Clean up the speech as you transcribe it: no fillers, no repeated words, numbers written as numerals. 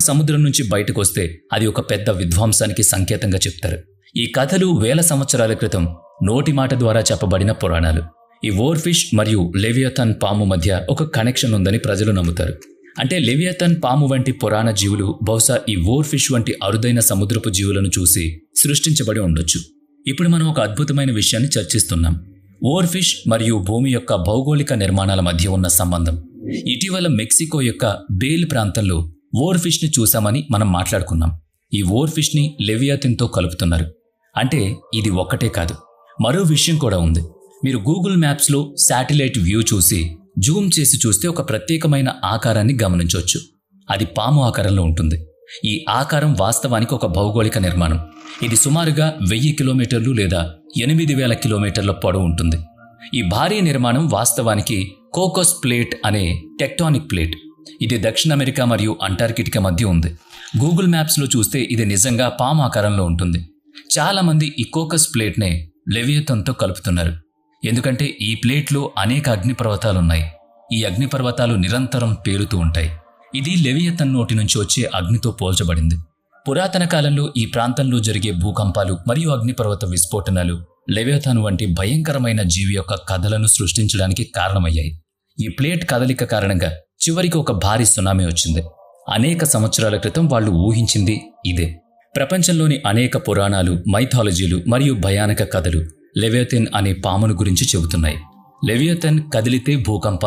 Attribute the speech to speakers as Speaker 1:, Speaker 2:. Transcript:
Speaker 1: సముద్రం నుంచి బయటకు వస్తే అది ఒక పెద్ద విధ్వంసానికి సంకేతంగా చెప్తారు. ఈ కథలు వేల సంవత్సరాల క్రితం నోటి మాట ద్వారా చెప్పబడిన పురాణాలు. ఈ వోర్ ఫిష్ మరియు లెవియథాన్ పాము మధ్య ఒక కనెక్షన్ ఉందని ప్రజలు నమ్ముతారు. అంటే లెవియథాన్ పాము వంటి పురాణ జీవులు బహుశా ఈ వోర్ ఫిష్ వంటి అరుదైన సముద్రపు జీవులను చూసి సృష్టించబడి ఉండొచ్చు. ఇప్పుడు మనం ఒక అద్భుతమైన విషయాన్ని చర్చిస్తున్నాం. వోర్ ఫిష్ మరియు భూమి యొక్క భౌగోళిక నిర్మాణాల మధ్య ఉన్న సంబంధం. ఇటీవల మెక్సికో యొక్క బేల్ ప్రాంతంలో వోర్ ఫిష్ని చూశామని మనం మాట్లాడుకున్నాం. ఈ వోర్ ఫిష్ని లెవియథాన్తో కలుపుతున్నారు. అంటే ఇది ఒక్కటే కాదు, మరో విషయం కూడా ఉంది. మీరు గూగుల్ మ్యాప్స్లో శాటిలైట్ వ్యూ చూసి జూమ్ చేసి చూస్తే ఒక ప్రత్యేకమైన ఆకారాన్ని గమనించవచ్చు. అది పాము ఆకారంలో ఉంటుంది. ఈ ఆకారం వాస్తవానికి ఒక భౌగోళిక నిర్మాణం. ఇది సుమారుగా 1000 కిలోమీటర్లు లేదా 8000 కిలోమీటర్ల పొడవు ఉంటుంది. ఈ భారీ నిర్మాణం వాస్తవానికి కోకస్ ప్లేట్ అనే టెక్టానిక్ ప్లేట్. ఇది దక్షిణ అమెరికా మరియు అంటార్కిటికా మధ్య ఉంది. గూగుల్ మ్యాప్స్లో చూస్తే ఇది నిజంగా పాము ఆకారంలో ఉంటుంది. చాలామంది ఈ కోకస్ ప్లేట్నే లెవియథాన్తో కలుపుతున్నారు. ఎందుకంటే ఈ ప్లేట్లో అనేక అగ్నిపర్వతాలున్నాయి. ఈ అగ్నిపర్వతాలు నిరంతరం పేలుతూ ఉంటాయి. ఇది లెవియథాన్ నోటి నుంచి వచ్చే అగ్నితో పోల్చబడింది. పురాతన కాలంలో ఈ ప్రాంతంలో జరిగే భూకంపాలు మరియు అగ్నిపర్వత విస్ఫోటనాలు లెవియథాన్ వంటి భయంకరమైన జీవి యొక్క కథలను సృష్టించడానికి కారణమయ్యాయి. ఈ ప్లేట్ కదలిక కారణంగా చివరికి ఒక భారీ సునామీ వచ్చింది. అనేక సంవత్సరాల క్రితం వాళ్ళు ఊహించింది ఇదే. ప్రపంచంలోని అనేక పురాణాలు, మైథాలజీలు మరియు భయానక కథలు లెవియథాన్ అనే పామును గురించి చెబుతున్నాయి. లెవియథాన్ కదిలితే భూకంపాలు